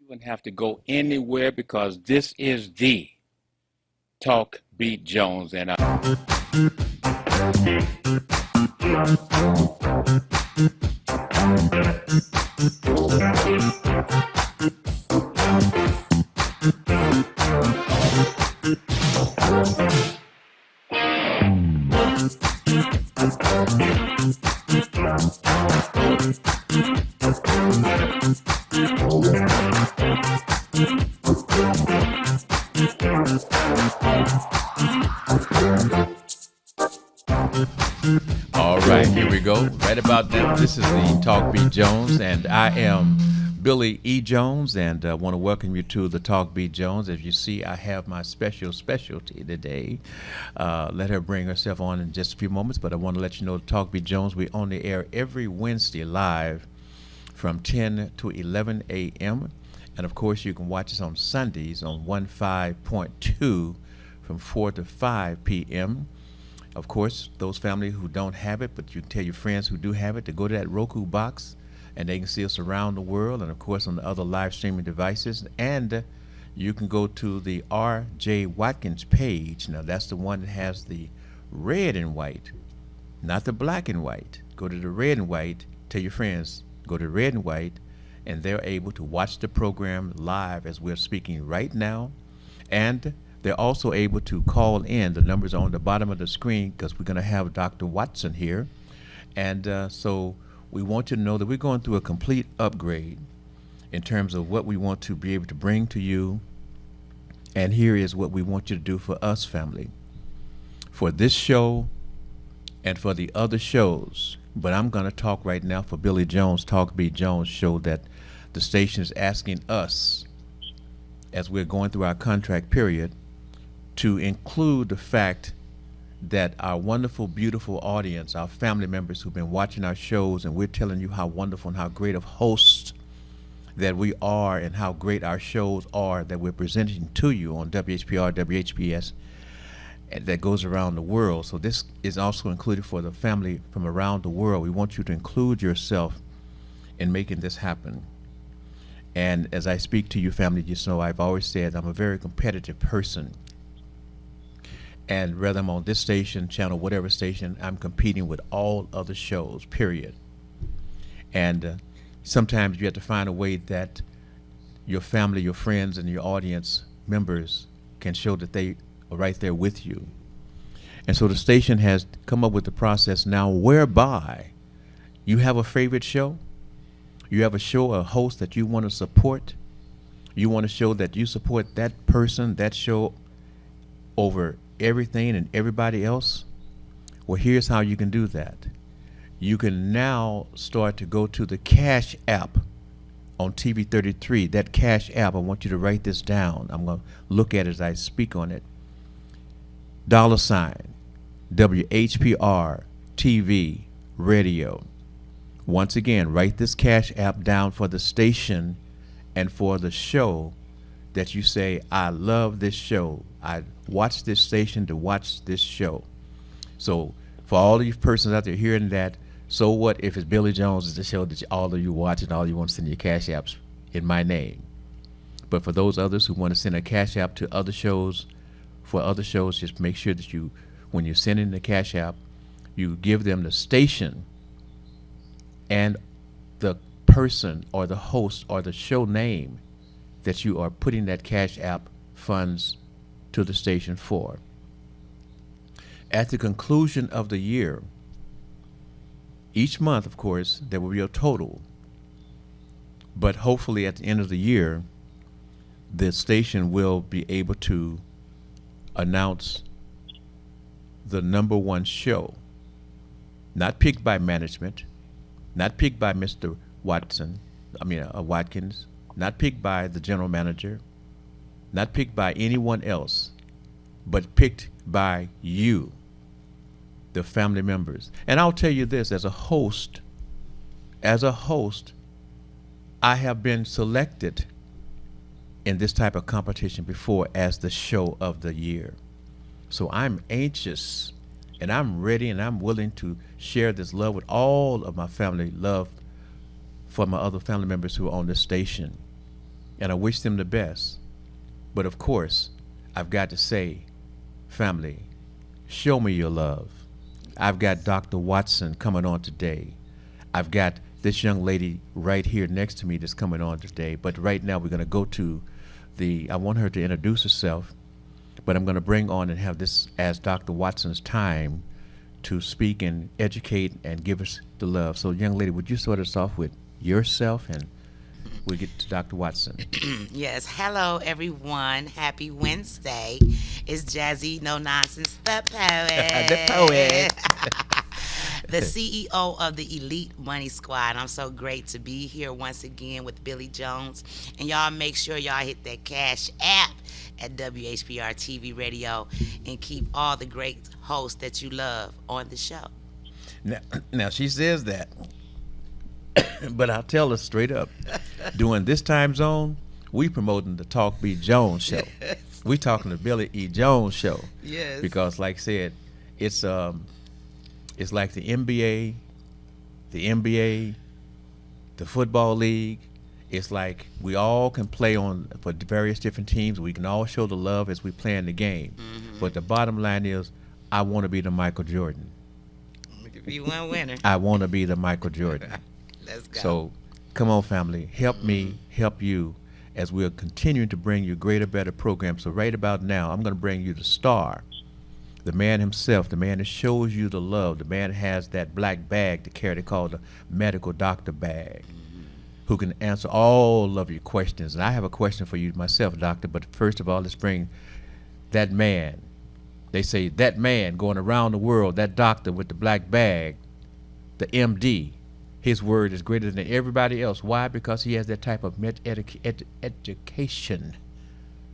You wouldn't have to go anywhere because this is the Talk Beat Jones and All right, here we go. Right about now, this is the Talk Beat Jones, and I am Billy E. Jones, and I want to welcome you to the Talk Beat Jones. As you see, I have my specialty today. Let her bring herself on in just a few moments, but I want to let you know Talk Beat Jones, we on the air every Wednesday live from 10 to 11 a.m. And of course, you can watch us on Sundays on 15.2 from 4 to 5 p.m. Of course, those families who don't have it, but you can tell your friends who do have it to go to that Roku box and they can see us around the world and, of course, on the other live streaming devices. And you can go to the R.J. Watkins page. Now, that's the one that has the red and white, not the black and white. Go to the red and white. Tell your friends, go to red and white, and they're able to watch the program live as we're speaking right now. And they're also able to call in. The numbers are on the bottom of the screen because we're going to have Dr. Watson here. And so we want you to know that we're going through a complete upgrade in terms of what we want to be able to bring to you. And here is what we want you to do for us, family. For this show and for the other shows. But I'm going to talk right now for Billy Jones, Talk Beat Jones show that the station is asking us, as we're going through our contract period, to include the fact that our wonderful, beautiful audience, our family members who've been watching our shows, and we're telling you how wonderful and how great of hosts that we are and how great our shows are that we're presenting to you on WHPR, WHPS, and that goes around the world. So this is also included for the family from around the world. We want you to include yourself in making this happen. And as I speak to you, family, just know I've always said I'm a very competitive person. And whether I'm on this station, channel, whatever station, I'm competing with all other shows, period. And sometimes you have to find a way that your family, your friends, and your audience members can show that they are right there with you. And so the station has come up with the process now whereby you have a favorite show, you have a show, a host that you want to support, you want to show that you support that person, that show over everything and everybody else. Well, here's how you can do that. You can now start to go to the Cash App on TV33. That Cash App, I want you to write this down. I'm going to look at it as I speak on it. $ WHPR TV radio. Once again, write this Cash App down for the station and for the show that you say, I love this show. I watch this station to watch this show. So for all of you persons out there hearing that, so what if it's Billy Jones is the show that all of you watch and all you want to send your Cash Apps in my name. But for those others who want to send a Cash App to other shows, for other shows, just make sure that you, when you're sending the Cash App, you give them the station and the person or the host or the show name that you are putting that Cash App funds to the station for. At the conclusion of the year, each month, of course, there will be a total. But hopefully at the end of the year, the station will be able to announce the number one show, not picked by management, not picked by Mr. Watkins, not picked by the general manager, not picked by anyone else, but picked by you, the family members. And I'll tell you this, as a host, I have been selected in this type of competition before as the show of the year. So I'm anxious and I'm ready and I'm willing to share this love with all of my family, love for my other family members who are on this station. and I wish them the best. But of course, I've got to say, family, show me your love. I've got Dr. Watson coming on today. I've got this young lady right here next to me that's coming on today. But right now, we're going to go to I want her to introduce herself, but I'm going to bring on and have this as Dr. Watson's time to speak and educate and give us the love. So, young lady, would you start us off with yourself, and we'll get to Dr. Watson. Yes. Hello, everyone. Happy Wednesday. It's Jazzy No Nonsense, the poet. The poet. The CEO of the Elite Money Squad. I'm so great to be here once again with Billy Jones. And y'all make sure y'all hit that Cash App at WHPR TV Radio and keep all the great hosts that you love on the show. Now she says that, but I'll tell her straight up. During this time zone, we promoting the Talk B. Jones show. We talking the Billy E. Jones show. Yes. Because, like I said, it's like the NBA, the football league. It's like we all can play on for various different teams. We can all show the love as we play in the game. Mm-hmm. But the bottom line is, I want to be the Michael Jordan. Be one winner. I want to be the Michael Jordan. Let's go. So, come on, family. Help me, help you, as we're continuing to bring you greater, better programs. So right about now, I'm going to bring you the star, the man himself, the man that shows you the love, the man that has that black bag to carry, they call the medical doctor bag, who can answer all of your questions. And I have a question for you myself, doctor, but first of all, let's bring that man. They say that man going around the world, that doctor with the black bag, the MD, his word is greater than everybody else. Why? Because he has that type of education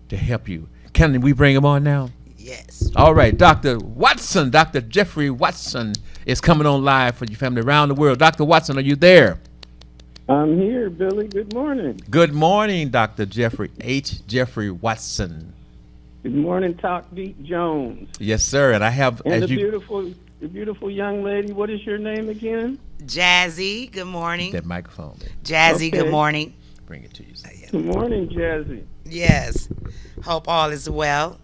to help you. Can we bring him on now? Yes. All right, Dr. Watson, Dr. Jeffrey Watson is coming on live for your family around the world. Dr. Watson, are you there? I'm here, Billy. Good morning. Good morning, Dr. Jeffrey Jeffrey Watson. Good morning, Talk Beat Jones. Yes, sir. And I have And the beautiful young lady. What is your name again? Jazzy, good morning. That microphone. Jazzy, Okay. Good morning. Bring it to you. Good morning, Jazzy. Yes. Hope all is well.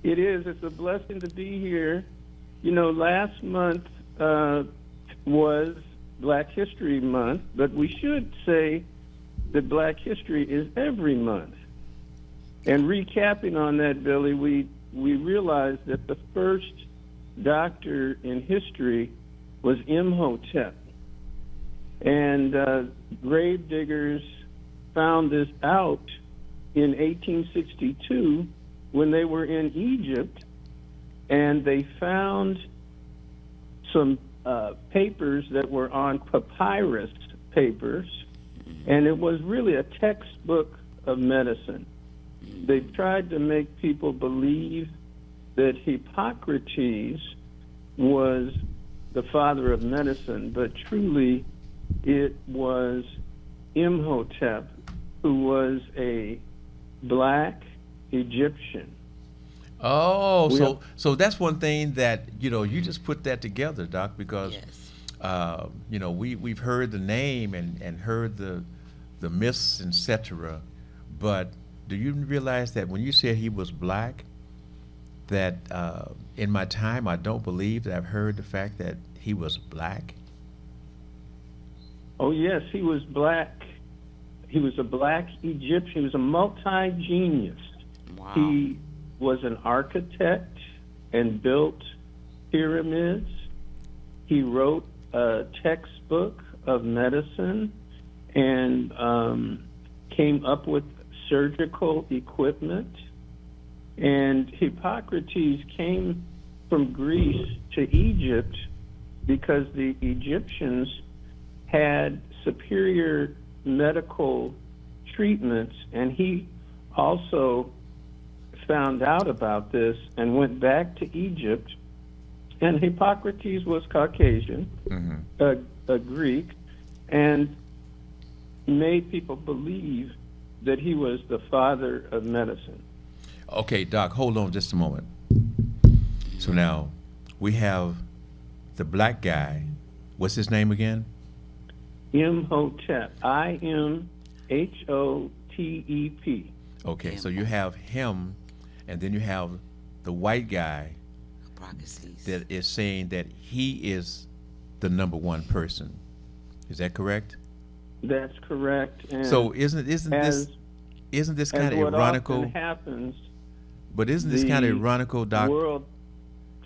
It is. It's a blessing to be here. You know, last month was Black History Month, but we should say that Black History is every month. And recapping on that, Billy, we realized that the first doctor in history was Imhotep. And grave diggers found this out in 1862 when they were in Egypt, and they found some papers that were on papyrus papers, and it was really a textbook of medicine. They tried to make people believe that Hippocrates was the father of medicine, but truly it was Imhotep, who was a black Egyptian. Oh, so that's one thing that, you just put that together, Doc, because, Yes. we've heard the name and heard the myths, etc. But do you realize that when you said he was black, that in my time, I don't believe that I've heard the fact that he was black? Oh, yes, he was black. He was a black Egyptian. He was a multi-genius. Wow. He was an architect and built pyramids. He wrote a textbook of medicine and came up with surgical equipment. And Hippocrates came from Greece to Egypt because the Egyptians had superior medical treatments, and he also found out about this and went back to Egypt. And Hippocrates was Caucasian, a Greek, and made people believe that he was the father of medicine. Okay, Doc, hold on just a moment. So now we have the black guy. What's his name again? Imhotep. Imhotep. TEP. Okay, so you have him, and then you have the white guy Hypocrisy. that is saying that he is the number one person. Is that correct? That's correct. And So isn't as, this as kind of what ironical? often happens, But isn't this kind of the ironical, Doc? world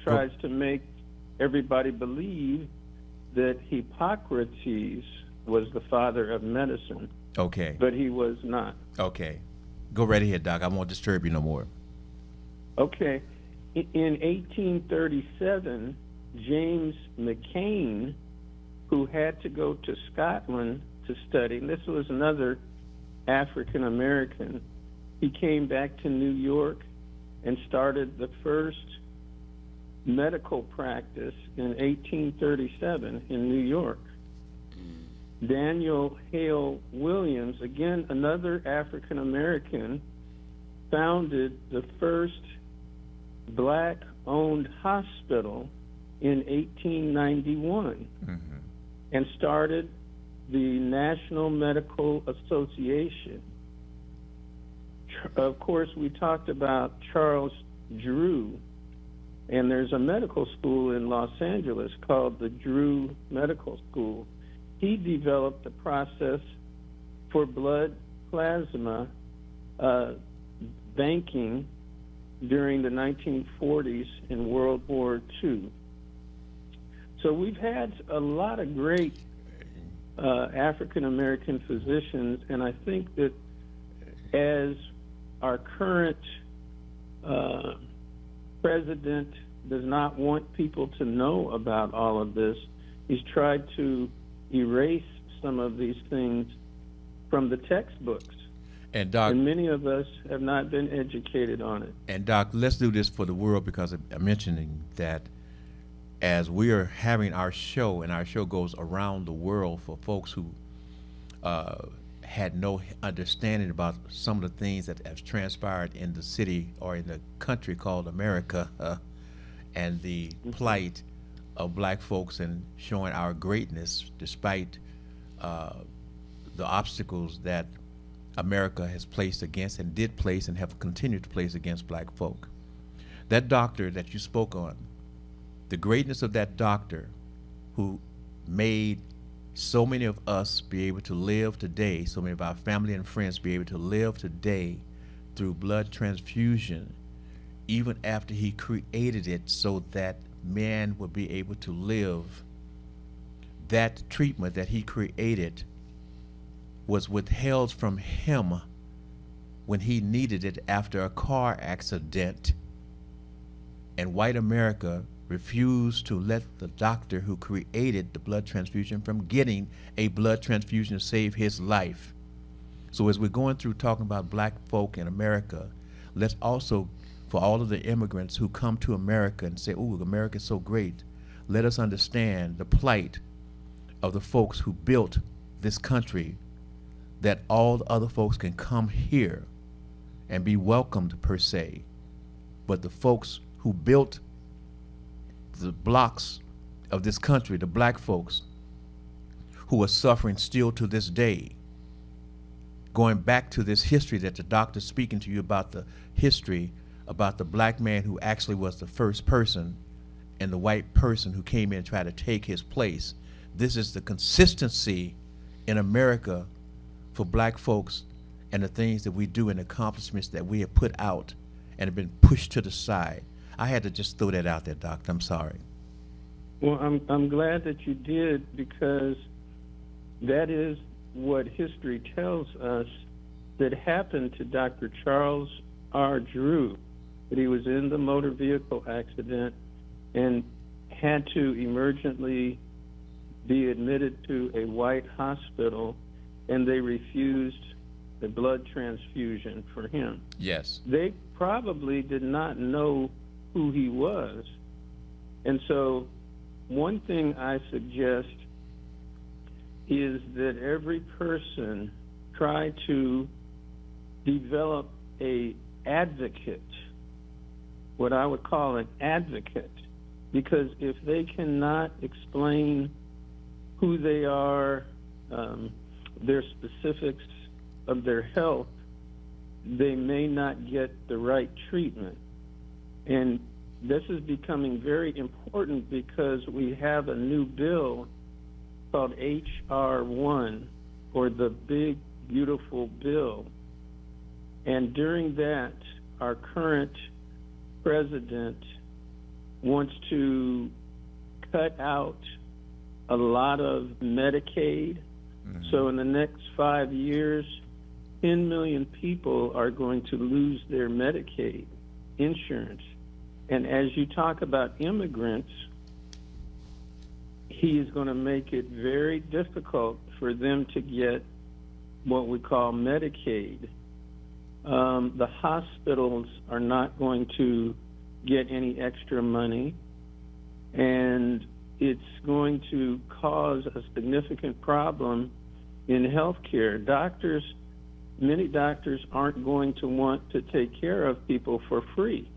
tries to make everybody believe that Hippocrates was the father of medicine, Okay, but he was not. okay. Go right ahead, Doc. I won't disturb you no more. Okay. In 1837, James McCain, who had to go to Scotland to study, and this was another African American, he came back to New York and started the first medical practice in 1837 in New York. Daniel Hale Williams, again another African American, founded the first black-owned hospital in 1891 and started the National Medical Association. Of course, we talked about Charles Drew, and there's a medical school in Los Angeles called the Drew Medical School. He developed the process for blood plasma banking during the 1940s in World War II. So we've had a lot of great African American physicians, and I think that as our current president does not want people to know about all of this, he's tried to erase some of these things from the textbooks. And Doc, And many of us have not been educated on it. and Doc, let's do this for the world, because I'm mentioning that as we are having our show, and our show goes around the world for folks who had no understanding about some of the things that have transpired in the city or in the country called America, and the plight of black folks, and showing our greatness despite the obstacles that America has placed against, and did place, and have continued to place against black folk. That doctor that you spoke on, the greatness of that doctor who made so many of us be able to live today, so many of our family and friends be able to live today through blood transfusion, even after he created it so that man would be able to live, that treatment that he created was withheld from him when he needed it after a car accident. And white America refused to let the doctor who created the blood transfusion from getting a blood transfusion to save his life. So as we're going through talking about black folk in America, let's also, for all of the immigrants who come to America and say, "Ooh, America's so great," let us understand the plight of the folks who built this country, that all the other folks can come here and be welcomed per se. But the folks who built the blocks of this country, the black folks, who are suffering still to this day, going back to this history that the doctor's speaking to you about, the history about the black man who actually was the first person and the white person who came in and tried to take his place. This is the consistency in America for black folks, and the things that we do and accomplishments that we have put out and have been pushed to the side. I had to just throw that out there, Doctor. I'm sorry. Well, I'm glad that you did, because that is what history tells us that happened to Dr. Charles R. Drew, that he was in the motor vehicle accident and had to emergently be admitted to a white hospital, and they refused a blood transfusion for him. Yes. They probably did not know who he was. And so one thing I suggest is that every person try to develop a advocate, what I would call an advocate, because if they cannot explain who they are, their specifics of their health, they may not get the right treatment. And this is becoming very important because we have a new bill called H.R. 1, or the Big Beautiful Bill. And during that, our current president wants to cut out a lot of Medicaid. So in the next 5 years, 10 million people are going to lose their Medicaid insurance. And as you talk about immigrants, he is going to make it very difficult for them to get what we call Medicaid. The hospitals are not going to get any extra money, and it's going to cause a significant problem in healthcare. Many doctors aren't going to want to take care of people for free.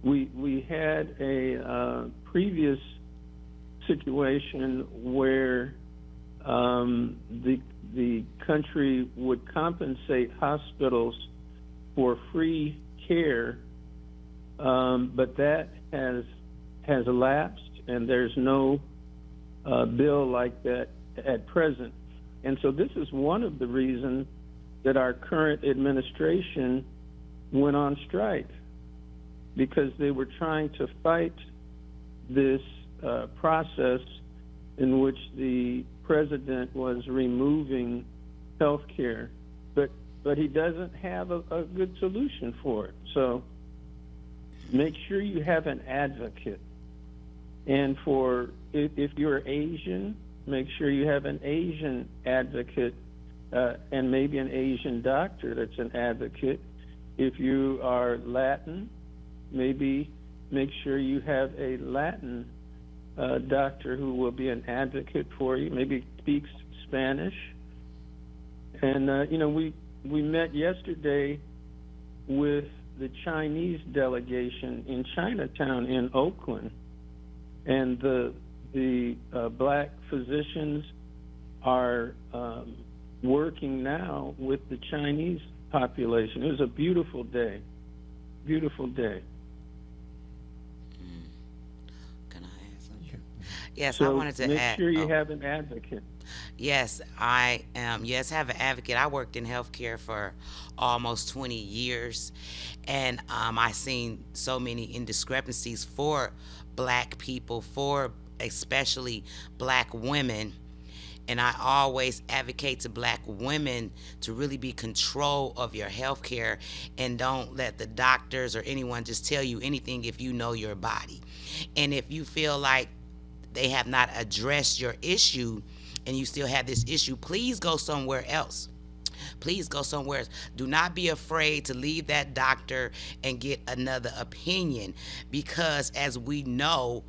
We had a previous situation where the country would compensate hospitals for free care, but that has elapsed, and there's no bill like that at present. And so this is one of the reasons that our current administration went on strike, because they were trying to fight this process in which the president was removing health care, but he doesn't have a good solution for it. So make sure you have an advocate. And if you're Asian, make sure you have an Asian advocate, and maybe an Asian doctor that's an advocate. If you are Latin, maybe make sure you have a Latin doctor who will be an advocate for you, maybe speaks Spanish. And, we met yesterday with the Chinese delegation in Chinatown in Oakland, and the black physicians are working now with the Chinese population. It was a beautiful day. Beautiful day. Can I add something? Yes, So I wanted to make add. sure you have an advocate. Yes, I am. Yes, have an advocate. I worked in healthcare for almost 20 years, and I seen so many indiscrepancies for black people, for especially black women. And I always advocate to black women to really be control of your health care, and don't let the doctors or anyone just tell you anything if you know your body. And if you feel like they have not addressed your issue and you still have this issue, please go somewhere else. Please go somewhere else. Do not be afraid to leave that doctor and get another opinion, because as we know,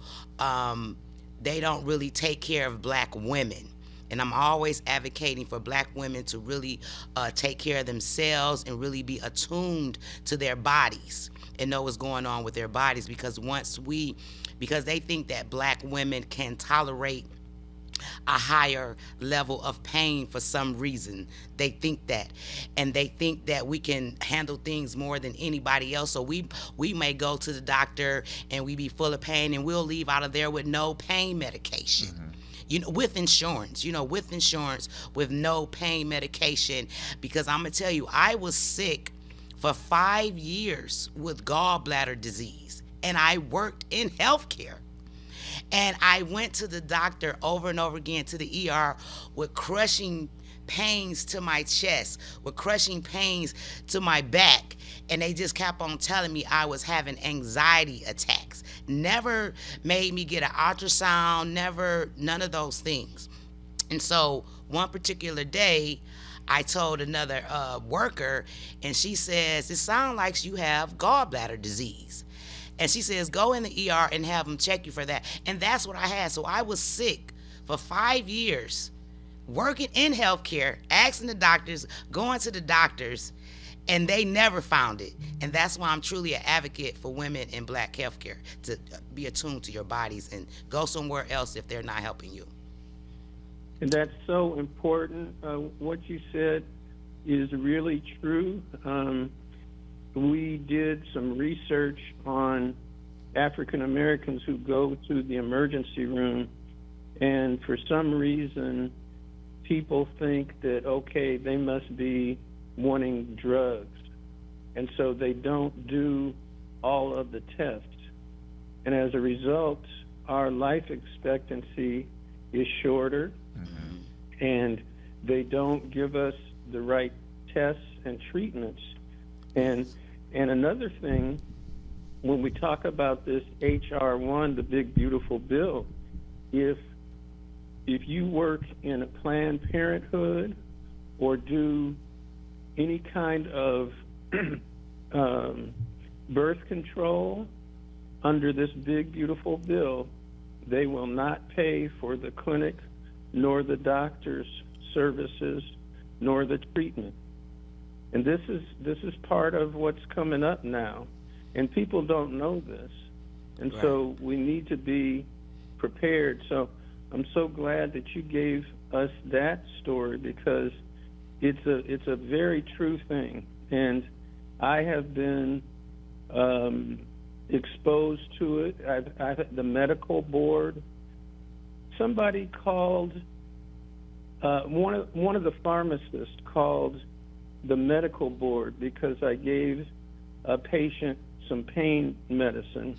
they don't really take care of black women. And I'm always advocating for black women to really take care of themselves and really be attuned to their bodies and know what's going on with their bodies, because because they think that black women can tolerate a higher level of pain for some reason. They think that, and they think that we can handle things more than anybody else. So we may go to the doctor and we be full of pain, and we'll leave out of there with no pain medication. With insurance, with no pain medication. Because I'm gonna tell you, I was sick for 5 years with gallbladder disease, and I worked in healthcare. And I went to the doctor over and over again, to the ER, with crushing pains to my chest, with crushing pains to my back. And they just kept on telling me I was having anxiety attacks. Never made me get an ultrasound, none of those things. And so one particular day, I told another worker, and she says, "It sounds like you have gallbladder disease." And she says, "Go in the ER and have them check you for that." And that's what I had. So I was sick for 5 years, working in healthcare, asking the doctors, going to the doctors, and they never found it. And that's why I'm truly an advocate for women in black healthcare, to be attuned to your bodies and go somewhere else if they're not helping you. And that's so important, what you said. is really true. We did some research on African Americans who go to the emergency room, and for some reason, people think that, okay, they must be wanting drugs, and so they don't do all of the tests. And as a result, our life expectancy is shorter, and they don't give us the right tests and treatments. And another thing, when we talk about this HR1, the big beautiful bill, if you work in a Planned Parenthood or do any kind of birth control under this big beautiful bill, they will not pay for the clinic nor the doctor's services nor the treatment. And this is part of what's coming up now, and people don't know this, and so we need to be prepared. So I'm so glad that you gave us that story, because it's a very true thing, and I have been exposed to it. I've the medical board. Somebody called one of the pharmacists called the medical board because I gave a patient some pain medicine,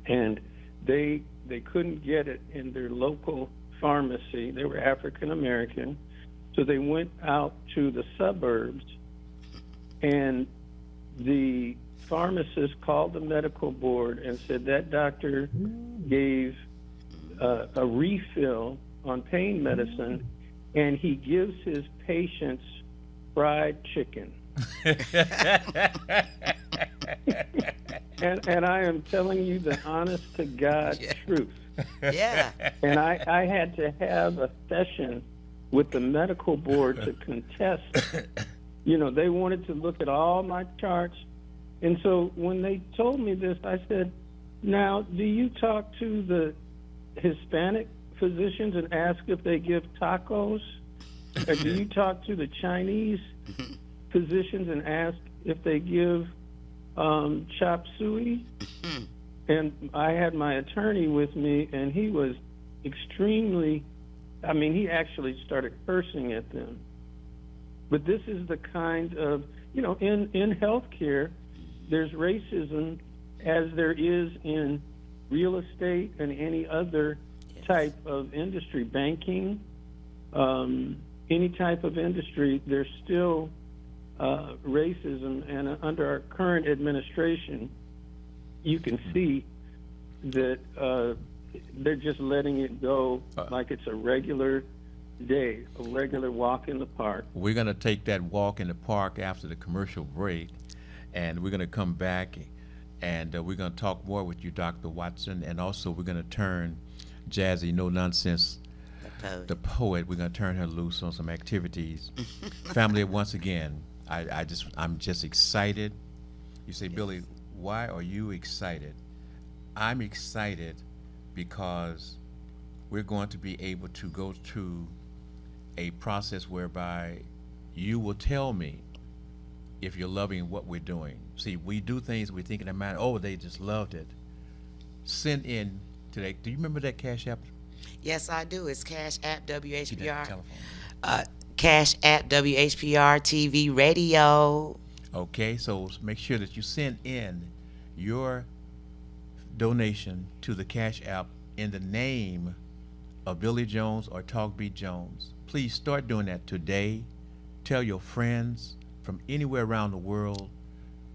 and they couldn't get it in their local pharmacy. They were African American, so they went out to the suburbs, and the pharmacist called the medical board and said that doctor gave a refill on pain medicine, and he gives his patients fried chicken. and I am telling you the honest to God truth. Yeah. And I had to have a session with the medical board to contest. You know, they wanted to look at all my charts. And so when they told me this, I said, now, do you talk to the Hispanic physicians and ask if they give tacos? Or do you talk to the Chinese physicians and ask if they give chop suey? And I had my attorney with me, and he was extremely, he actually started cursing at them. But this is the kind of, in healthcare, there's racism as there is in real estate and any other type of industry, banking, any type of industry, there's still racism. And under our current administration, you can see that they're just letting it go like it's a regular day, a regular walk in the park. We're going to take that walk in the park after the commercial break, and we're going to come back, and we're going to talk more with you, Dr. Watson, and also we're going to turn Jazzy No Nonsense, the poet, we're going to turn her loose on some activities. Family, once again, I'm just excited. You say, Billy, why are you excited? I'm excited because we're going to be able to go through a process whereby you will tell me if you're loving what we're doing. See, we do things, we think in our mind, oh, they just loved it. Send in today. Do you remember that Cash App? Yes, I do. It's Cash App Give that WHPR. telephone. Cash App WHPR TV Radio. Okay, so make sure that you send in your donation to the Cash App in the name of Billy Jones or Talk Beat Jones. Please start doing that today. Tell your friends from anywhere around the world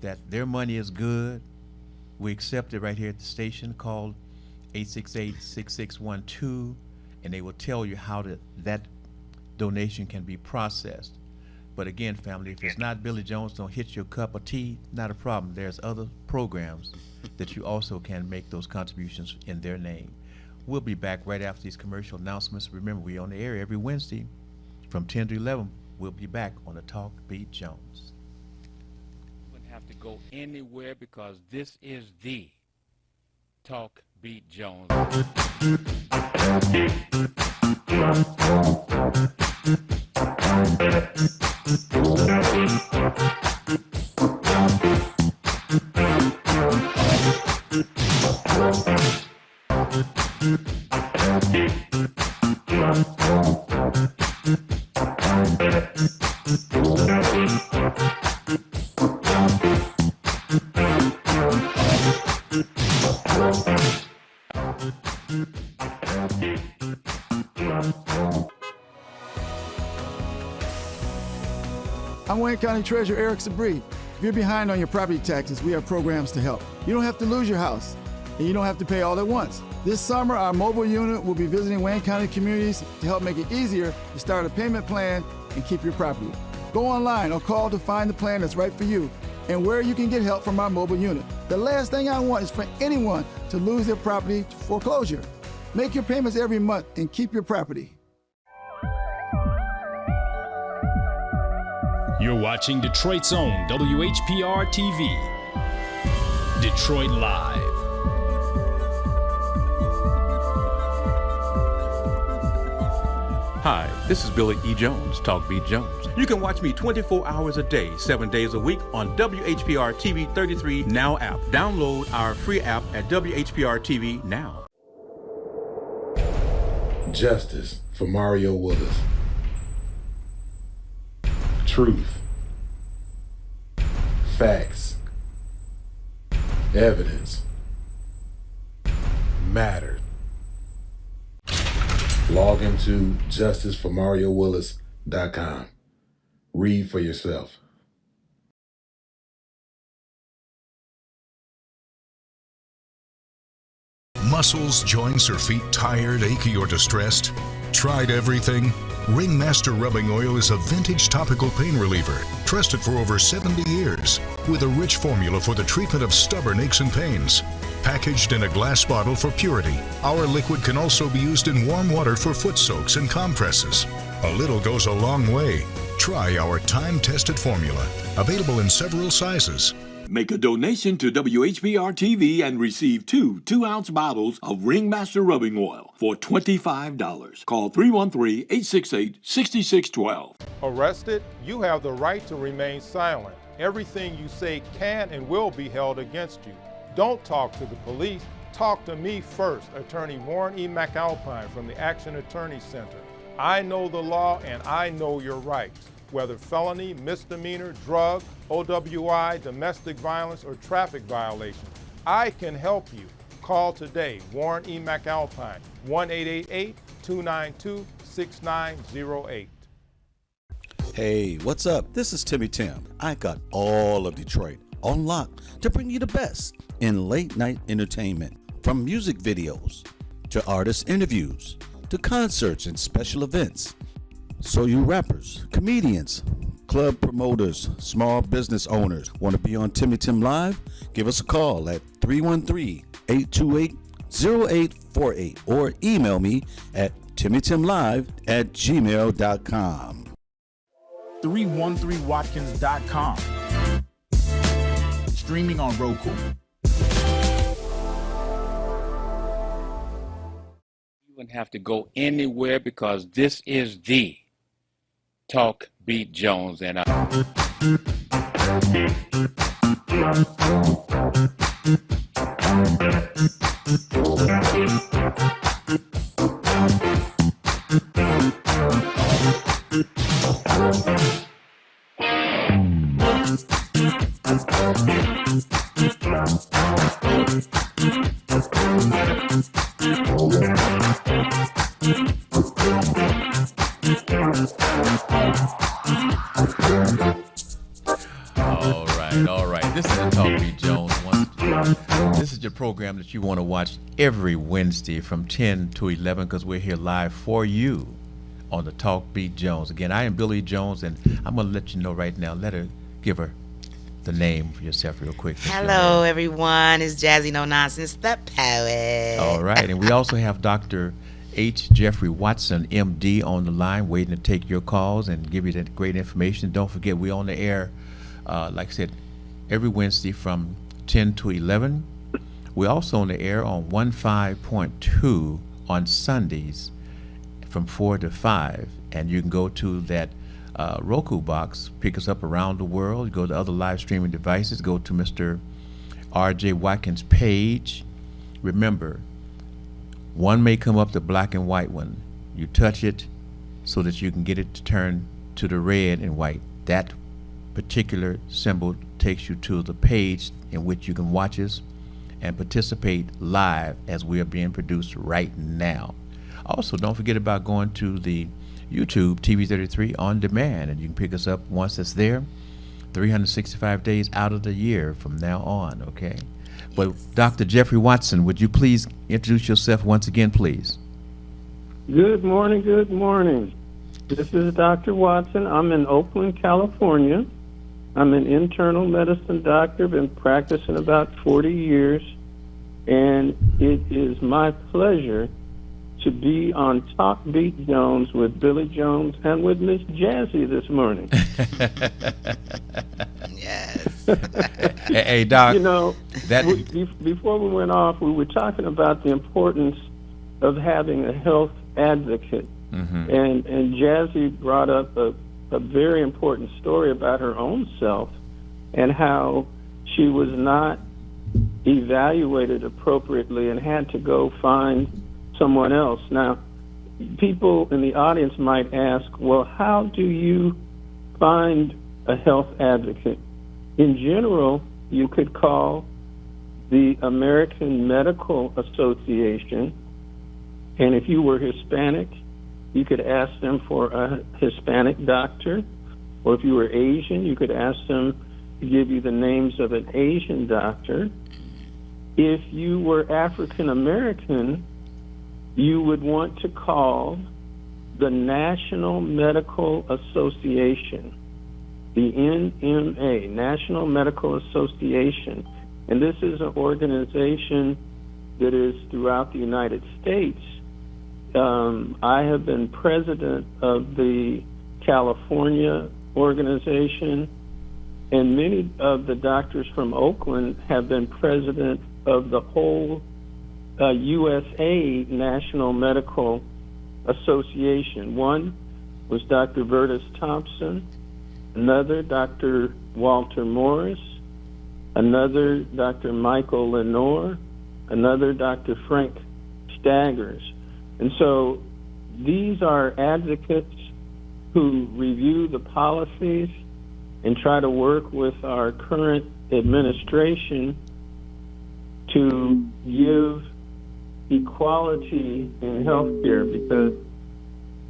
that their money is good. We accept it right here at the station. Call 868-6612, and they will tell you how that donation can be processed. But again, family, if it's not Billy Jones, don't hit your cup of tea, not a problem. There's other programs that you also can make those contributions in their name. We'll be back right after these commercial announcements. Remember, we're on the air every Wednesday from 10 to 11. We'll be back on the Talk Beat Jones. You wouldn't have to go anywhere because this is the Talk Beat Jones. I'm Wayne County Treasurer Eric Sabri. If you're behind on your property taxes, we have programs to help. You don't have to lose your house, and you don't have to pay all at once. This summer, our mobile unit will be visiting Wayne County communities to help make it easier to start a payment plan and keep your property. Go online or call to find the plan that's right for you and where you can get help from our mobile unit. The last thing I want is for anyone to lose their property to foreclosure. Make your payments every month and keep your property. You're watching Detroit's own WHPR TV. Detroit Live. Hi, this is Billy E. Jones, Talk Beat Jones. You can watch me 24 hours a day, 7 days a week on WHPR TV 33 Now app. Download our free app at WHPR TV Now. Justice for Mario Willis. Truth. Facts. Evidence. Mattered. Log into justiceformariowillis.com. Read for yourself. Muscles, joints, or feet tired, achy, or distressed? Tried everything? Ringmaster Rubbing Oil is a vintage topical pain reliever, trusted for over 70 years, with a rich formula for the treatment of stubborn aches and pains. Packaged in a glass bottle for purity, our liquid can also be used in warm water for foot soaks and compresses. A little goes a long way. Try our time-tested formula, available in several sizes. Make a donation to WHPR TV and receive 2 2-ounce bottles of Ringmaster Rubbing Oil for $25. Call 313-868-6612. Arrested? You have the right to remain silent. Everything you say can and will be held against you. Don't talk to the police. Talk to me first, Attorney Warren E. McAlpine from the Action Attorney Center. I know the law and I know your rights. Whether felony, misdemeanor, drug, OWI, domestic violence, or traffic violation, I can help you. Call today, Warren E. McAlpine, 1-888-292-6908. Hey, what's up? This is Timmy Tim. I got all of Detroit on lock to bring you the best in late night entertainment. From music videos to artist interviews to concerts and special events. So you rappers, comedians, club promoters, small business owners want to be on Timmy Tim Live? Give us a call at 313-828-0848 or email me at timmytimlive@gmail.com. 313watkins.com. Streaming on Roku. You wouldn't have to go anywhere because this is the Talk Beat Jones, and All right. This is the Talk Beat Jones. This is your program that you want to watch every Wednesday from 10 to 11 because we're here live for you on the Talk Beat Jones. Again, I am Billy Jones, and I'm going to let you know right now. Give her the name for yourself real quick. Hello, everyone. It's Jazzy No Nonsense, the poet. All right. And we also have Dr. H. Jeffrey Watson, MD, on the line waiting to take your calls and give you that great information. Don't forget, we're on the air, like I said, every Wednesday from 10 to 11. We're also on the air on 15.2 on Sundays from 4 to 5. And you can go to that Roku box. Pick us up around the world. Go to other live streaming devices. Go to Mr. R.J. Watkins' page. Remember, one may come up, the black and white one. You touch it so that you can get it to turn to the red and white. That particular symbol takes you to the page in which you can watch us and participate live as we are being produced right now. Also, don't forget about going to the YouTube TV33 on demand, and you can pick us up once it's there, 365 days out of the year from now on, okay? But Dr. Jeffrey Watson, would you please introduce yourself once again, please? Good morning, good morning. This is Dr. Watson. I'm in Oakland, California. I'm an internal medicine doctor, been practicing about 40 years, and it is my pleasure to be on Talk Beat Jones with Billy Jones and with Miss Jazzy this morning. Yes. Hey, Doc. You know, before we went off, we were talking about the importance of having a health advocate. Mm-hmm. And Jazzy brought up a very important story about her own self and how she was not evaluated appropriately and had to go find someone else. Now, people in the audience might ask, well, how do you find a health advocate? In general, you could call the American Medical Association, and if you were Hispanic, you could ask them for a Hispanic doctor, or if you were Asian, you could ask them to give you the names of an Asian doctor. If you were African American, you would want to call the National Medical Association, the NMA, National Medical Association. And this is an organization that is throughout the United States. I have been president of the California organization, and many of the doctors from Oakland have been president of the whole USA National Medical Association. One was Dr. Vertus Thompson, another Dr. Walter Morris, another Dr. Michael Lenore, another Dr. Frank Staggers. And so these are advocates who review the policies and try to work with our current administration to give equality in healthcare, because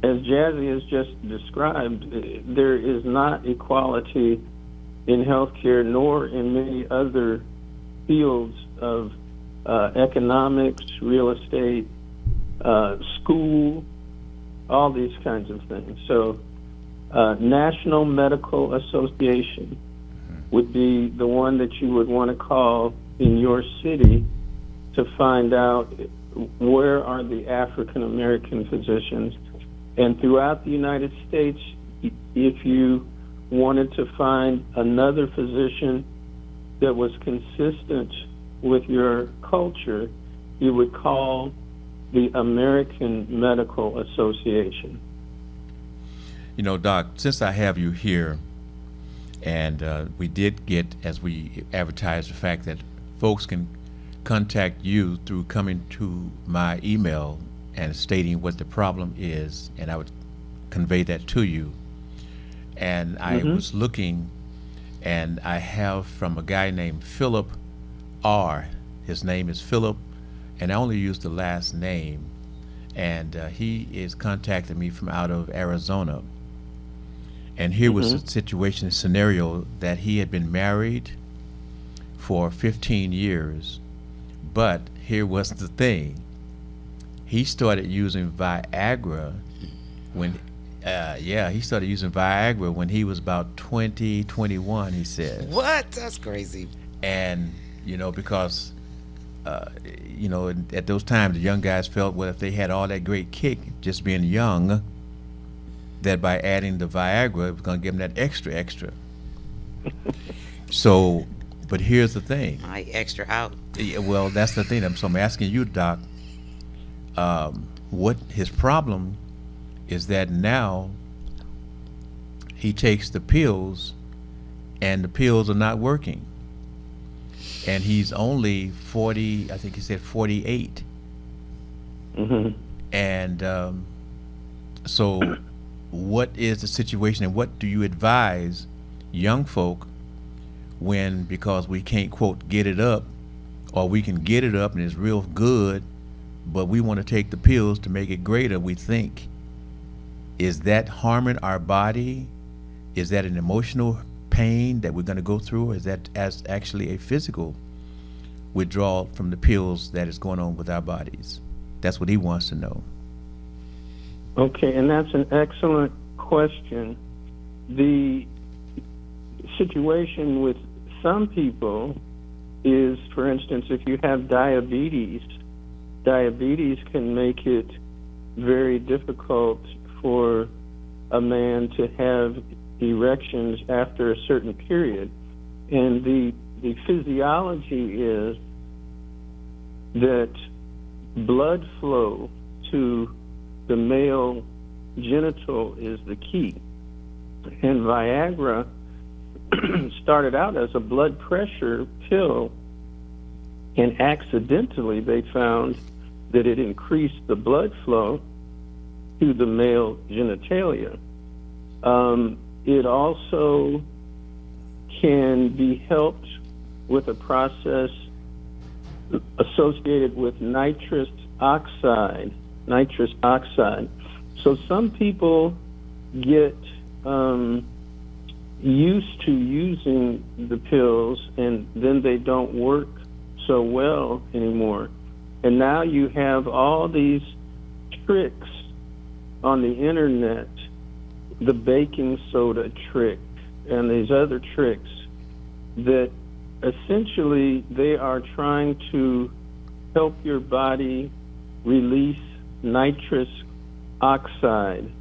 as Jazzy has just described, there is not equality in healthcare nor in many other fields of economics, real estate, school, all these kinds of things. So National Medical Association would be the one that you would want to call in your city to find out where are the African American physicians. And throughout the United States, if you wanted to find another physician that was consistent with your culture, you would call the American Medical Association. You know, Doc, since I have you here, and we did get, as we advertised, the fact that folks can contact you through coming to my email and stating what the problem is, and I would convey that to you. And I was looking, and I have from a guy named Philip R. His name is Philip, and I only use the last name, and he is contacting me from out of Arizona. And here was a situation, a scenario, that he had been married for 15 years, but here was the thing. He started using Viagra when, he started using Viagra when he was about 20, 21, he said. What? That's crazy. And, you know, because, you know, at those times, the young guys felt, well, if they had all that great kick, just being young, that by adding the Viagra, it was going to give them that extra. So, but here's the thing. My extra out. Yeah, well, that's the thing. So I'm asking you, Doc, what his problem is that now he takes the pills, and the pills are not working. And he's only 40, I think he said 48. And so what is the situation, and what do you advise young folk when, because we can't, quote, get it up, or we can get it up and it's real good, but we want to take the pills to make it greater, we think? Is that harming our body? Is that an emotional pain that we're going to go through, or is that as actually a physical withdrawal from the pills that is going on with our bodies? That's what he wants to know. Okay, and that's an excellent question. The situation with some people is, for instance, if you have diabetes can make it very difficult for a man to have erections after a certain period. And the physiology is that blood flow to the male genital is the key. And Viagra started out as a blood pressure pill, and accidentally they found that it increased the blood flow to the male genitalia. It also can be helped with a process associated with nitrous oxide. So some people get used to using the pills, and then they don't work so well anymore. And now you have all these tricks on the internet, the baking soda trick and these other tricks, that essentially they are trying to help your body release nitrous oxide,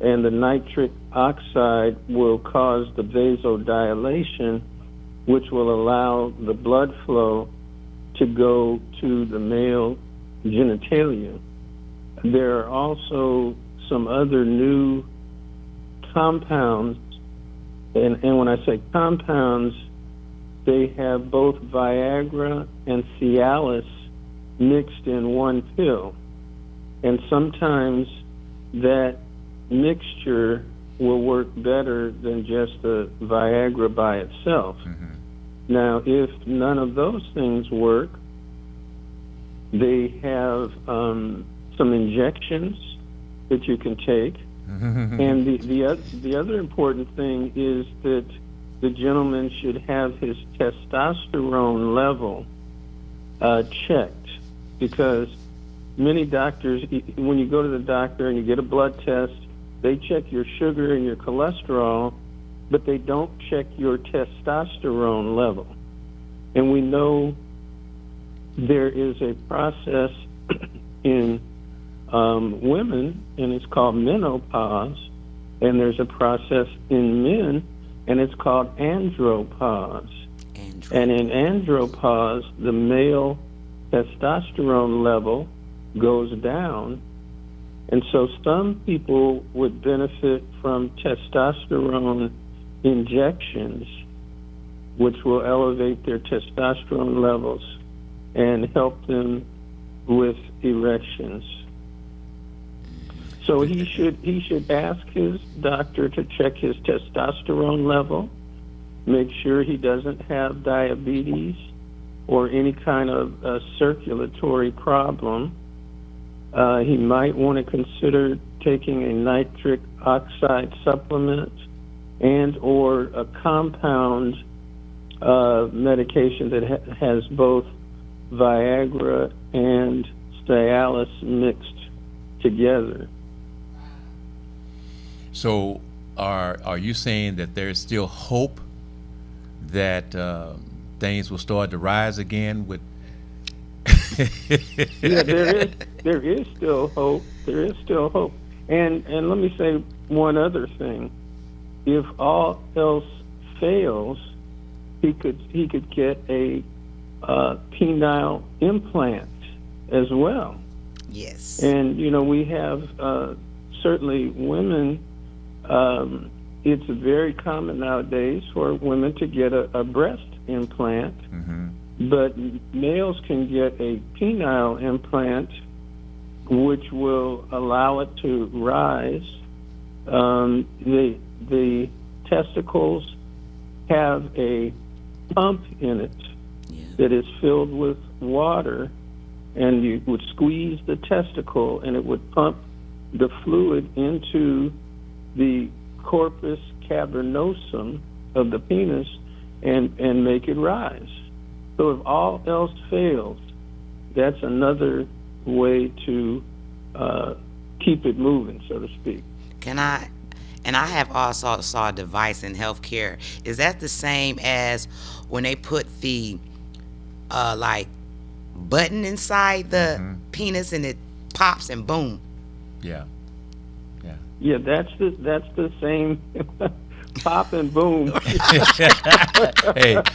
and the nitric oxide will cause the vasodilation, which will allow the blood flow to go to the male genitalia. There are also some other new compounds, and when I say compounds, they have both Viagra and Cialis mixed in one pill. And sometimes that mixture will work better than just the Viagra by itself. Now, if none of those things work, they have some injections that you can take. And the other important thing is that the gentleman should have his testosterone level checked, because many doctors, when you go to the doctor and you get a blood test, they check your sugar and your cholesterol, but they don't check your testosterone level. And we know there is a process in women, and it's called menopause, and there's a process in men, and it's called andropause. And in andropause, the male testosterone level goes down, and so some people would benefit from testosterone injections, which will elevate their testosterone levels and help them with erections. So he should ask his doctor to check his testosterone level, make sure he doesn't have diabetes or any kind of circulatory problem. He might want to consider taking a nitric oxide supplement and or a compound medication that has both Viagra and Cialis mixed together. So are you saying that there's still hope that things will start to rise again with Yeah, there is still hope. There is still hope. And let me say one other thing. If all else fails, he could get a penile implant as well. Yes. And we have certainly women it's very common nowadays for women to get a breast implant, but males can get a penile implant, which will allow it to rise. The testicles have a pump in it that is filled with water, and you would squeeze the testicle, and it would pump the fluid into the corpus cavernosum of the penis and make it rise. So if all else fails, that's another way to keep it moving, so to speak. And I have also saw a device in healthcare. Is that the same as when they put the like button inside the penis and it pops and boom? Yeah. Yeah, that's the same pop and boom.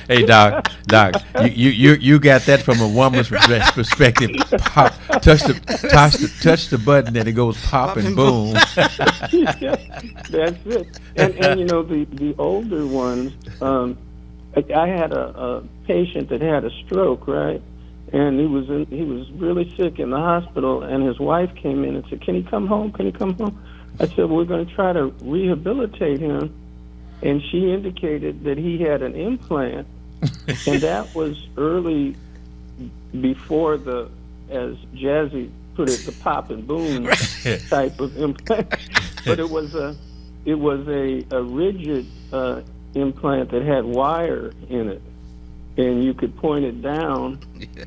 hey, Doc, you got that from a woman's perspective. Pop, touch the button and it goes pop and boom. That's it. And you know, the older ones. I had a patient that had a stroke, right? And he was really sick in the hospital, and his wife came in and said, "Can he come home? Can he come home?" I said, "We're going to try to rehabilitate him." And she indicated that he had an implant, and that was early before the, as Jazzy put it, the pop and boom type of implant. But it was a rigid implant that had wire in it, and you could point it down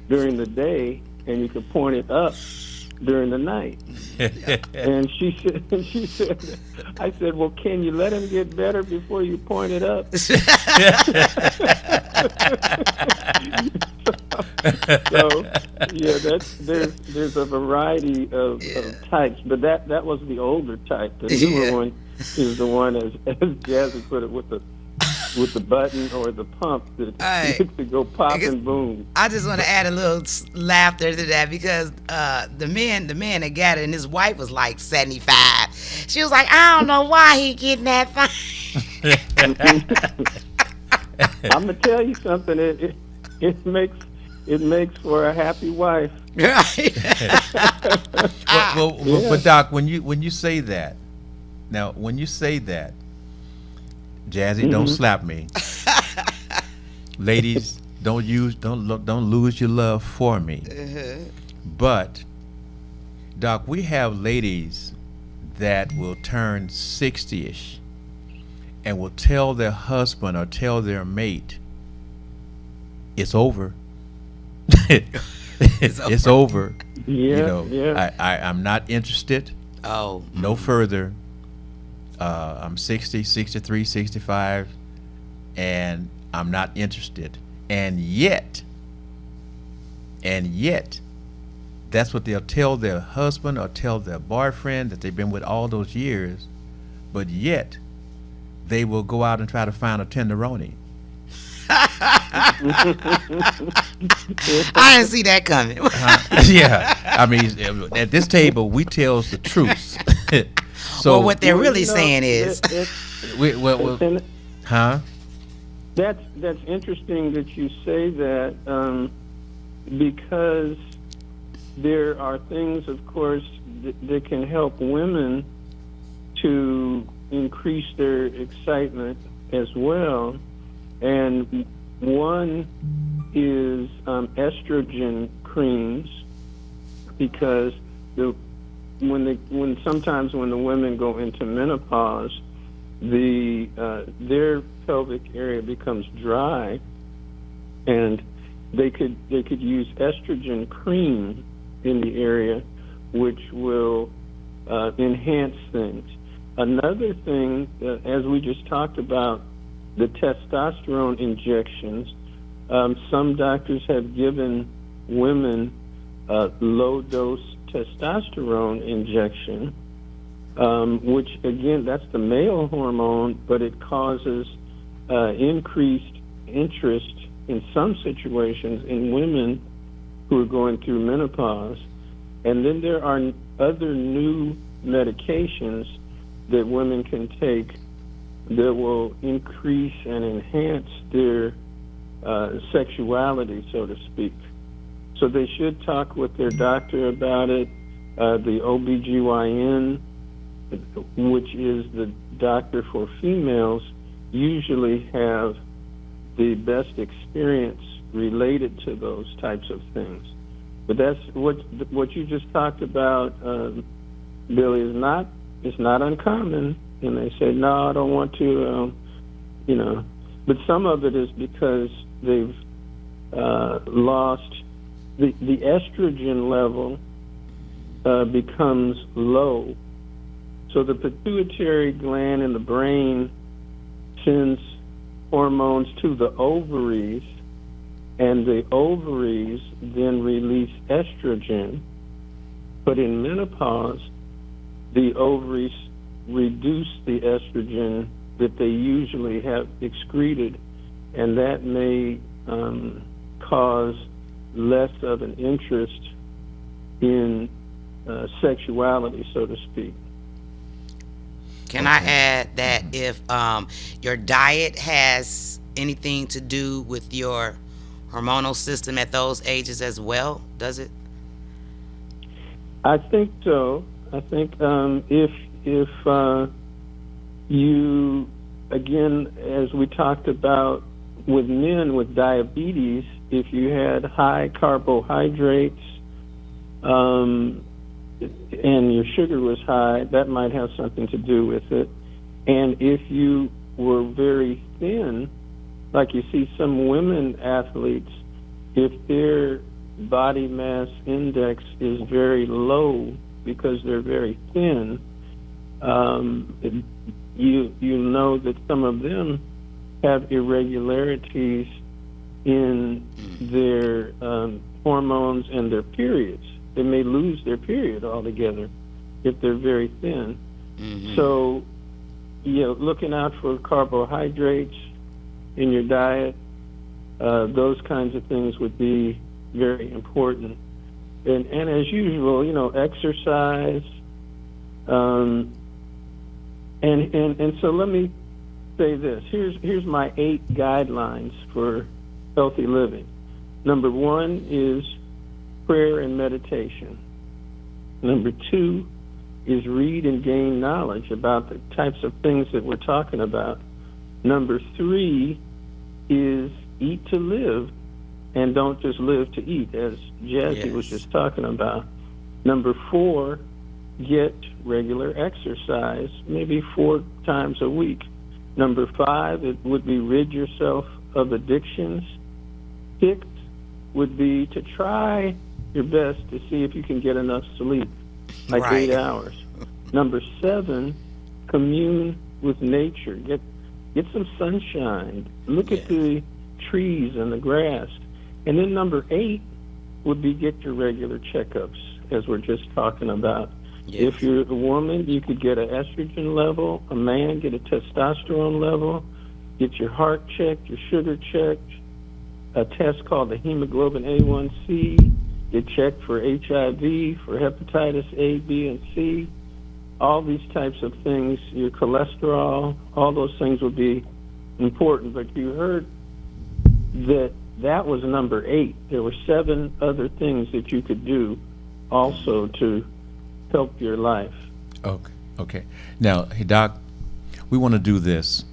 during the day, and you could point it up during the night. And she said, I said, "Well, can you let him get better before you point it up?" So yeah, there's a variety of types, but that was the older type. The newer one is the one, as Jazzy put it, with the button or the pump that to go pop and boom. I just want to add a little laughter to that, because the man that got it, and his wife was like 75. She was like, "I don't know why he getting that thing." I'm gonna tell you something. It makes for a happy wife. But Doc, when you say that, Jazzy, don't slap me. Ladies, don't lose your love for me. But Doc, we have ladies that will turn 60-ish and will tell their husband or tell their mate, "It's over." It's over. Yeah, I'm not interested. No further. I'm 60, 63, 65, and I'm not interested. And yet, that's what they'll tell their husband or tell their boyfriend that they've been with all those years, but yet they will go out and try to find a tenderoni. I didn't see that coming. Yeah, I mean, at this table, we tell the truth. So what they're really saying is, That's interesting that you say that, because there are things, of course, that can help women to increase their excitement as well, and one is estrogen creams, because sometimes when the women go into menopause, their pelvic area becomes dry, and they could use estrogen cream in the area, which will enhance things. Another thing, as we just talked about, the testosterone injections. Some doctors have given women low-dose testosterone injection, which again, that's the male hormone, but it causes increased interest in some situations in women who are going through menopause. And then there are other new medications that women can take that will increase and enhance their sexuality, so to speak. So they should talk with their doctor about it. The OBGYN, which is the doctor for females, usually have the best experience related to those types of things. But that's what you just talked about, Billy, is not uncommon. And they say, no, I don't want to, But some of it is because they've lost the estrogen level becomes low. So the pituitary gland in the brain sends hormones to the ovaries, and the ovaries then release estrogen. But in menopause, the ovaries reduce the estrogen that they usually have excreted, and that may cause less of an interest in sexuality, so to speak. Can I add that if your diet has anything to do with your hormonal system at those ages as well, does it? I think so. I think if you, again, as we talked about with men with diabetes, if you had high carbohydrates and your sugar was high, that might have something to do with it. And if you were very thin, like you see some women athletes, if their body mass index is very low because they're very thin, you know that some of them have irregularities in their hormones and their periods. They may lose their period altogether if they're very thin. Mm-hmm. So, looking out for carbohydrates in your diet, those kinds of things would be very important. And as usual, exercise. And so let me say this. Here's my 8 guidelines for healthy living. Number 1 is prayer and meditation. Number 2 is read and gain knowledge about the types of things that we're talking about. Number 3 is eat to live and don't just live to eat, as Jazzy was just talking about. Number 4, get regular exercise, maybe 4 times a week. Number 5, it would be rid yourself of addictions. 6 would be to try your best to see if you can get enough sleep, like 8 hours. Number 7, commune with nature. Get some sunshine. Look at the trees and the grass. And then number 8 would be get your regular checkups, as we're just talking about. If you're a woman, you could get an estrogen level. A man, get a testosterone level. Get your heart checked, your sugar checked. A test called the hemoglobin A1C. Get checked for HIV, for hepatitis A, B, and C. All these types of things, your cholesterol, all those things would be important. But you heard that was number 8. There were 7 other things that you could do also to help your life. Okay. Now, hey, Doc, we want to do this.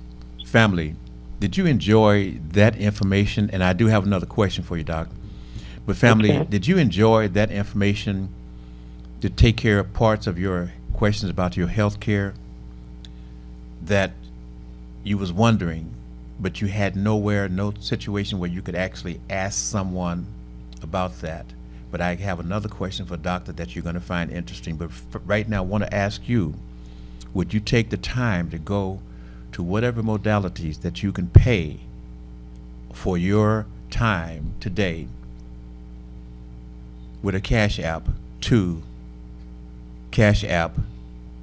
Family, did you enjoy that information? And I do have another question for you, Doc. But family, did you enjoy that information to take care of parts of your questions about your health care that you was wondering, but you had no situation where you could actually ask someone about that? But I have another question for Doctor that you're going to find interesting. But right now, I want to ask you, would you take the time to go to whatever modalities that you can pay for your time today with a Cash App to Cash App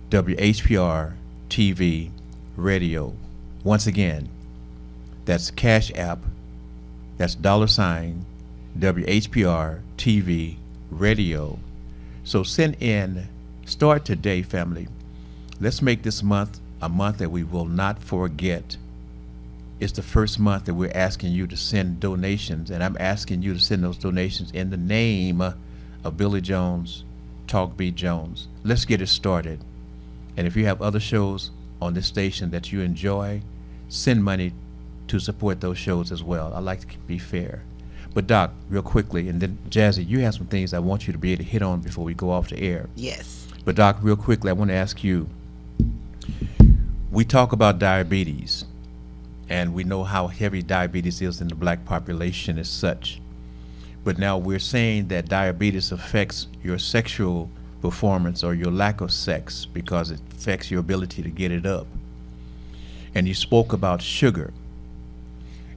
WHPR TV Radio? Once again, that's Cash App, that's $ WHPR TV Radio. So send in, start today, family. Let's make this month a month that we will not forget. It's the first month that we're asking you to send donations, and I'm asking you to send those donations in the name of Billy Jones, Talk Beat Jones. Let's get it started. And if you have other shows on this station that you enjoy, send money to support those shows as well. I like to be fair. But Doc, real quickly, and then Jazzy, you have some things I want you to be able to hit on before we go off the air. Yes. But Doc, real quickly, I want to ask you, we talk about diabetes, and we know how heavy diabetes is in the black population as such. But now we're saying that diabetes affects your sexual performance or your lack of sex because it affects your ability to get it up. And you spoke about sugar.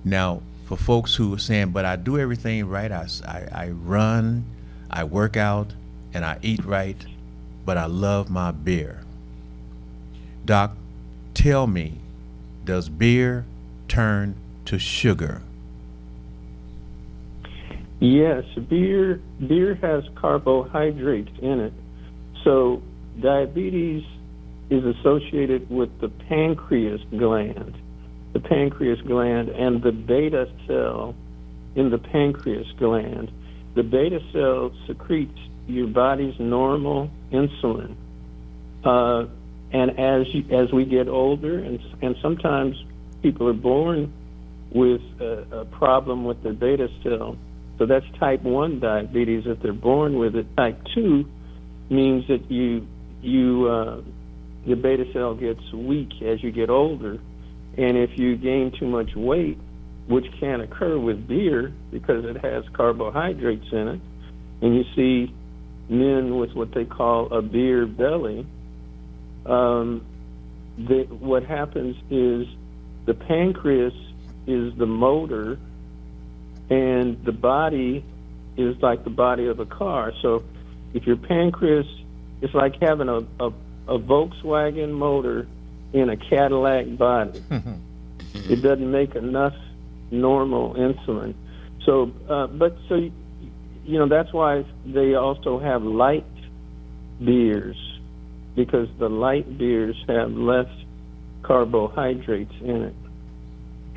Now, for folks who are saying, but I do everything right, I run, I work out, and I eat right, but I love my beer. Doc, tell me, does beer turn to sugar? Yes, beer has carbohydrates in it. So diabetes is associated with the pancreas gland. The pancreas gland and the beta cell in the pancreas gland. The beta cell secretes your body's normal insulin. And as we get older, and sometimes people are born with a problem with their beta cell, so that's type 1 diabetes if they're born with it. Type 2 means that your beta cell gets weak as you get older. And if you gain too much weight, which can occur with beer because it has carbohydrates in it, and you see men with what they call a beer belly, what happens is the pancreas is the motor, and the body is like the body of a car. So if your pancreas, it's like having a Volkswagen motor in a Cadillac body. It doesn't make enough normal insulin. So, that's why they also have light beers, because the light beers have less carbohydrates in it.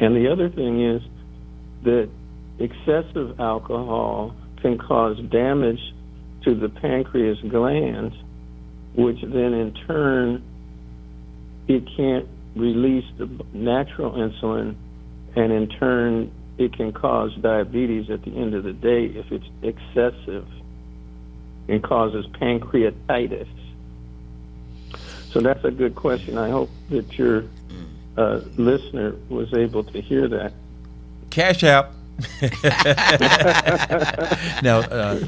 And the other thing is that excessive alcohol can cause damage to the pancreas gland, which then in turn it can't release the natural insulin, and in turn it can cause diabetes at the end of the day if it's excessive and causes pancreatitis. So that's a good question. I hope that your listener was able to hear that. Cash App. Now,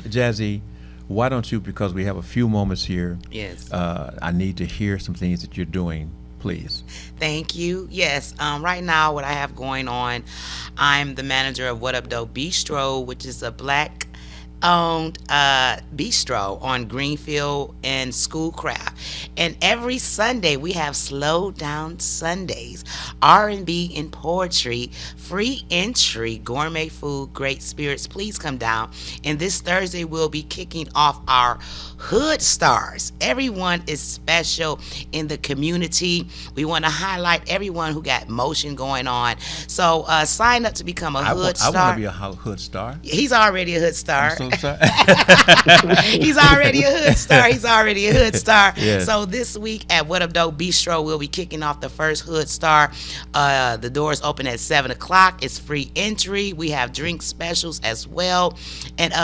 Jazzy, why don't you, because we have a few moments here, Yes. I need to hear some things that you're doing, please. Thank you. Yes. Right now, what I have going on, I'm the manager of What Up Doe Bistro, which is a black-owned bistro on Greenfield and Schoolcraft. And every Sunday, we have Slow Down Sundays, R&B and poetry, free entry, gourmet food, great spirits. Please come down. And this Thursday, we'll be kicking off our Hood Stars. Everyone is special in the community. We want to highlight everyone who got motion going on. So sign up to become a Hood Star. I want to be a Hood Star. He's already a Hood Star. I'm so sorry. He's already a Hood Star. He's already a Hood Star. Yes. So this week at What Up Doe Bistro, we'll be kicking off the first Hood Star. The doors open at 7 o'clock. It's free entry. We have drink specials as well. And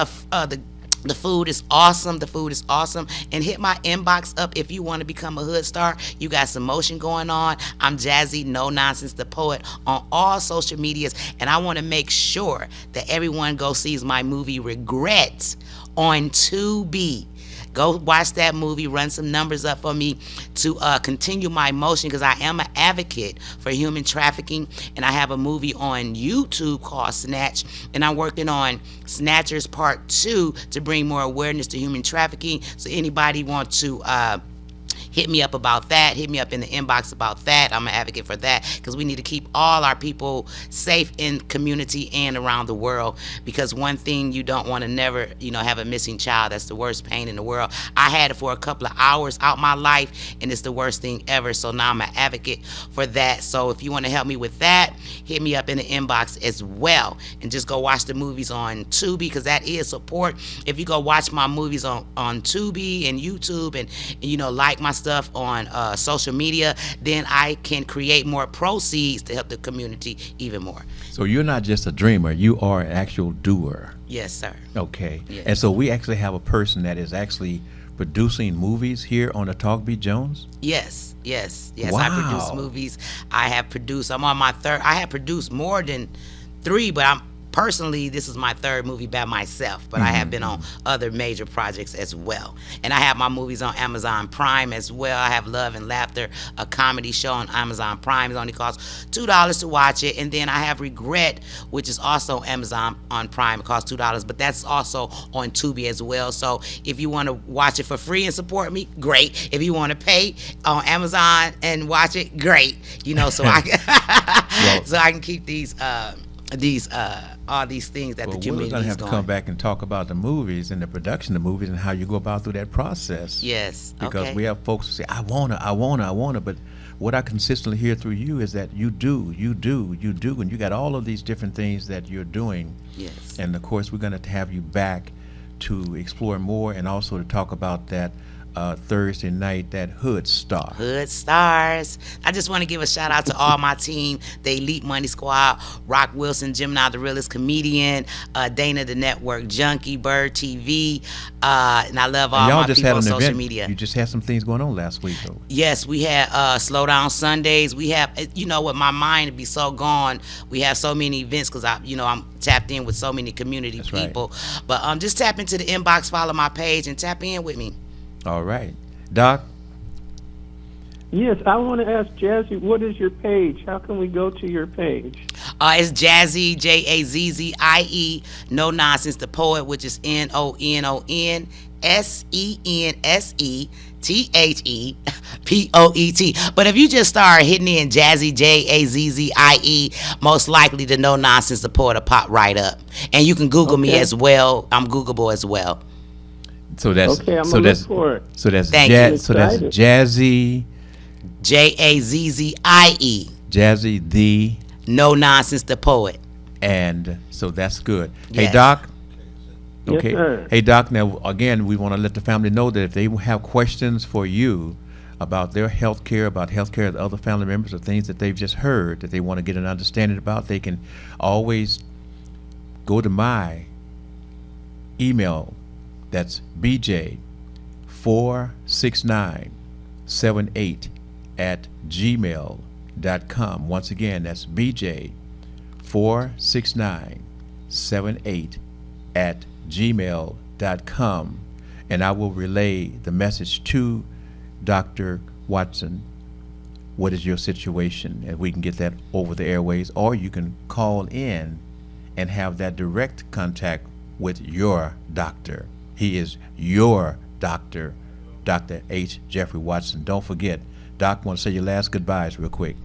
the food is awesome. The food is awesome. And hit my inbox up if you want to become a Hood Star. You got some motion going on. I'm Jazzy, No Nonsense, the poet, on all social medias. And I want to make sure that everyone go sees my movie Regret on Tubi. Go watch that movie, run some numbers up for me to continue my motion, because I am an advocate for human trafficking, and I have a movie on YouTube called Snatch, and I'm working on Snatchers Part 2 to bring more awareness to human trafficking. So anybody want to hit me up about that. Hit me up in the inbox about that. I'm an advocate for that because we need to keep all our people safe in community and around the world, because one thing you don't want to never, have a missing child. That's the worst pain in the world. I had it for a couple of hours out my life, and it's the worst thing ever. So now I'm an advocate for that. So if you want to help me with that, hit me up in the inbox as well. And just go watch the movies on Tubi, because that is support. If you go watch my movies on Tubi and YouTube and like my stuff on social media, then I can create more proceeds to help the community even more. So you're not just a dreamer, you are an actual doer. Yes, sir. Okay. Yes. And so we actually have a person that is actually producing movies here on the Talk Beat Jones? Yes. Wow. I produce movies. I'm on my third. I have produced more than 3, but personally, this is my 3rd movie by myself, but I have been on other major projects as well. And I have my movies on Amazon Prime as well. I have Love and Laughter, a comedy show on Amazon Prime. It only costs $2 to watch it. And then I have Regret, which is also Amazon on Prime. It costs $2, but that's also on Tubi as well. So if you want to watch it for free and support me, great. If you want to pay on Amazon and watch it, great. So I can, so I can keep all these things that the community is we're going to have to come back and talk about the movies and the production of movies and how you go about through that process. Yes. Because okay. we have folks who say, I wanna, but what I consistently hear through you is that you do, and you got all of these different things that you're doing. Yes. And of course, we're going to have you back to explore more and also to talk about that Thursday night, that Hood Star. Hood Stars. I just want to give a shout out to all my team, the Elite Money Squad, Rock Wilson, Gemini the Realest Comedian, Dana the Network Junkie, Bird TV, and I love all my people on social media. You just had some things going on last week, though. Yes, we had Slow Down Sundays. We have, with my mind to be so gone, we have so many events because I'm tapped in with so many community people. Right. But just tap into the inbox, follow my page, and tap in with me. All right. Doc? Yes, I want to ask Jazzy, what is your page? How can we go to your page? It's Jazzy, Jazzie, No Nonsense the Poet, which is NONNSENSETHEPOET. But if you just start hitting in Jazzy, JAZZIE, most likely the No Nonsense the Poet will pop right up. And you can Google me as well. I'm Googleable as well. So that's okay. I'm gonna look for it. So that's so that's Jazzy, JAZZIE, Jazzy the No Nonsense the Poet. And so that's good. Yes. Hey Doc. Yes, Okay. sir. Hey Doc. Now again, we want to let the family know that if they have questions for you about their health care, about health care of the other family members, or things that they've just heard that they want to get an understanding about, they can always go to my email. That's BJ46978@gmail.com. Once again, that's BJ46978@gmail.com. And I will relay the message to Dr. Watson. What is your situation? And we can get that over the airways, or you can call in and have that direct contact with your doctor. He is your doctor, Dr. H. Jeffrey Watson. Don't forget, Doc, want to say your last goodbyes real quick.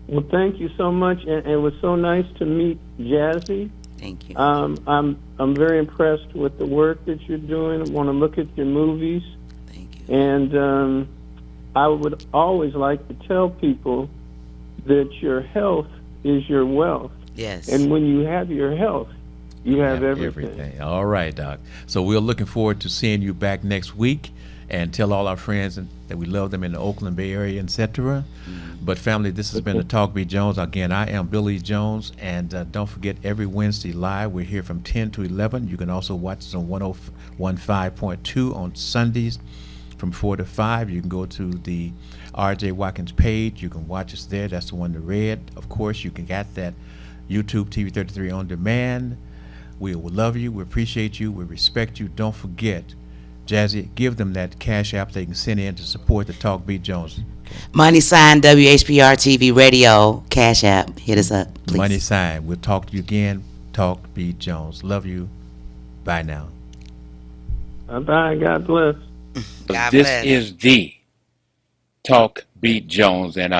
Well, thank you so much, and it was so nice to meet Jazzy. Thank you. I'm very impressed with the work that you're doing. I want to look at your movies. Thank you. And I would always like to tell people that your health is your wealth. Yes. And when you have your health, you have everything. All right, Doc. So we're looking forward to seeing you back next week, and tell all our friends that we love them in the Oakland Bay Area, etc. But family, this has been the Talk Beat Jones. Again, I am Billy Jones, and don't forget, every Wednesday live, we're here from 10 to 11. You can also watch us on 105.2 on Sundays from 4 to 5. You can go to the R.J. Watkins page. You can watch us there. That's the one in red. Of course, you can get that YouTube TV 33 on demand. We will love you. We appreciate you. We respect you. Don't forget, Jazzy, give them that cash app they can send in to support the Talk Beat Jones. Money sign WHPR TV Radio cash app. Hit us up, please. Money sign. We'll talk to you again. Talk Beat Jones. Love you. Bye now. Bye. God bless. God this bless. is the Talk Beat Jones, and I